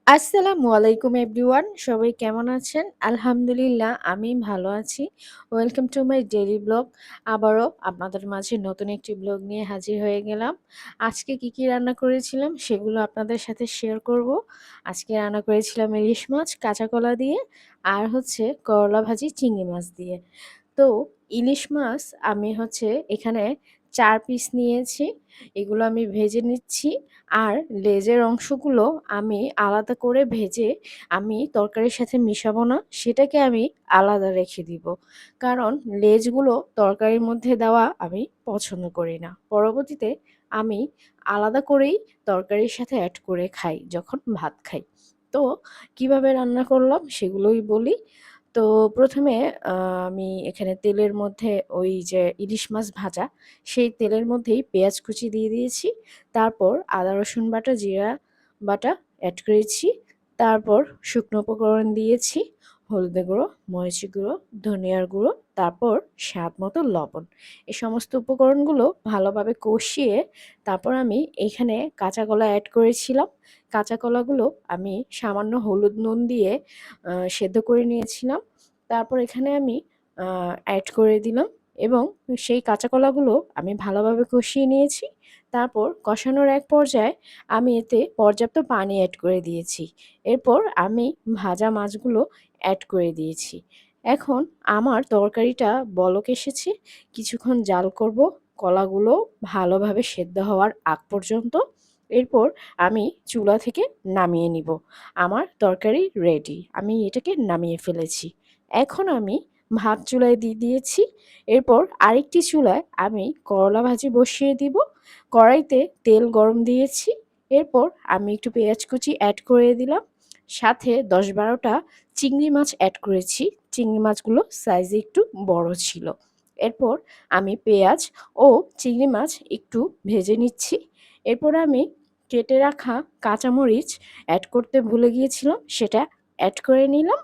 আসসালামু আলাইকুম এভরিওয়ান। সবাই কেমন আছেন? আলহামদুলিল্লাহ আমি ভালো আছি। Welcome to my daily blog. আবারও আপনাদের মাঝে নতুন একটি ব্লগ নিয়ে হাজির হয়ে গেলাম। আজকে কি রান্না করেছিলাম সেগুলো আপনাদের সাথে শেয়ার করব। আজকে রান্না করেছিলাম ইলিশ মাছ কাঁচা কলা দিয়ে আর হচ্ছে করলা ভাজি চিংড়ি মাছ দিয়ে। তো ইলিশ মাছ আমি এখানে ৪ পিস নিয়েছি। এগুলো আমি ভেজে নিচ্ছি। আর লেজের অংশগুলো আমি আলাদা করে ভেজে আমি তরকারির সাথে মিশাবো না, সেটাকে আমি আলাদা রেখে দিব। কারণ লেজগুলো তরকারির মধ্যে দেওয়া আমি পছন্দ করি না। পরবর্তীতে আমি আলাদা করেই তরকারির সাথে অ্যাড করে খাই যখন ভাত খাই। তো কিভাবে রান্না করলাম সেগুলোই বলি। তো ১ম এ আমি এখানে তেলের মধ্যে ওই যে ইলিশ মাছ ভাজা, সেই তেলের মধ্যেই পেঁয়াজ কুচি দিয়ে দিয়েছি। তারপর আদা রসুন বাটা, জিরা বাটা অ্যাড করেছি। তারপর শুকনো উপকরণ দিয়েছি। হলুদের গুঁড়ো, মরিচের গুঁড়ো, ধনিয়ার গুঁড়ো, তারপর স্বাদ মতো লবণ। এই সমস্ত উপকরণগুলো ভালোভাবে কষিয়ে তারপর আমি এইখানে কাঁচা কলা অ্যাড করেছিলাম। কাঁচা কলাগুলো আমি সামান্য হলুদ নুন দিয়ে সেদ্ধ করে নিয়েছিলাম। তারপর এখানে আমি অ্যাড করে দিলাম এবং সেই কাঁচা কলাগুলো আমি ভালোভাবে কষিয়ে নিয়েছি। তারপর কষানোর এক পর্যায়ে আমি এতে পর্যাপ্ত পানি অ্যাড করে দিয়েছি। এরপর আমি ভাজা মাছগুলো অ্যাড করে দিয়েছি। এখন আমার তরকারিটা বলক এসেছে। কিছুক্ষণ জাল করব কলাগুলো ভালোভাবে সেদ্ধ হওয়ার আগ পর্যন্ত। এরপর আমি চুলা থেকে নামিয়ে নিব। আমার তরকারি রেডি। আমি এটাকে নামিয়ে ফেলেছি। এখন আমি ভাত চুলায় দিয়ে দিয়েছি। এরপর আরেকটি চুলায় আমি করলা ভাজি বসিয়ে দিব। কড়াইতে তেল গরম দিয়েছি। এরপর আমি একটু পেঁয়াজ কুচি অ্যাড করে দিলাম। সাথে ১০-১২টা চিংড়ি মাছ অ্যাড করেছি। চিংড়ি মাছগুলো সাইজে একটু বড় ছিল। এরপর আমি পেঁয়াজ ও চিংড়ি মাছ একটু ভেজে নিচ্ছি। এরপর আমি কেটে রাখা কাঁচামরিচ অ্যাড করতে ভুলে গিয়েছিলাম, সেটা অ্যাড করে নিলাম।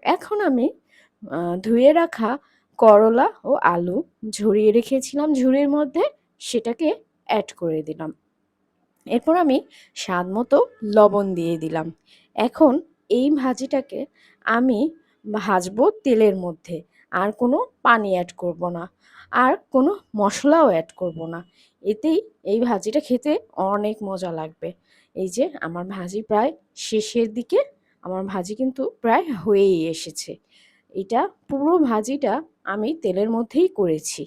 এখন আমি ধুয়ে রাখা করলা ও আলু ঝরিয়ে রেখেছিলাম ঝুড়ির মধ্যে, সেটাকে অ্যাড করে দিলাম। এরপর আমি স্বাদমতো লবণ দিয়ে দিলাম। এখন এই ভাজিটাকে আমি ভাজবো তেলের মধ্যে। আর কোনো পানি অ্যাড করব না। আর কোনো মশলাও অ্যাড করব না। এতেই এই ভাজিটা খেতে অনেক মজা লাগবে। এই যে আমার ভাজি প্রায় শেষের দিকে। আমার ভাজি কিন্তু প্রায় হয়েই এসেছে। এটা পুরো ভাজিটা আমি তেলের মধ্যেই করেছি।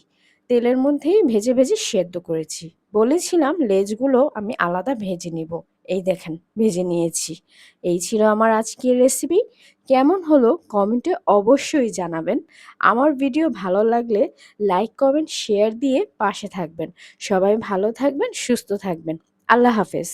তেলের মধ্যেই ভেজে সেদ্ধ করেছি। বলেছিলাম লেজগুলো আমি আলাদা ভেজে নিব। এই দেখেন ভেজে নিয়েছি। এই ছিল আমার আজকের রেসিপি। কেমন হলো কমেন্টে অবশ্যই জানাবেন। আমার ভিডিও ভালো লাগলে লাইক, কমেন্ট, শেয়ার দিয়ে পাশে থাকবেন। সবাই ভালো থাকবেন, সুস্থ থাকবেন। আল্লাহ হাফেজ।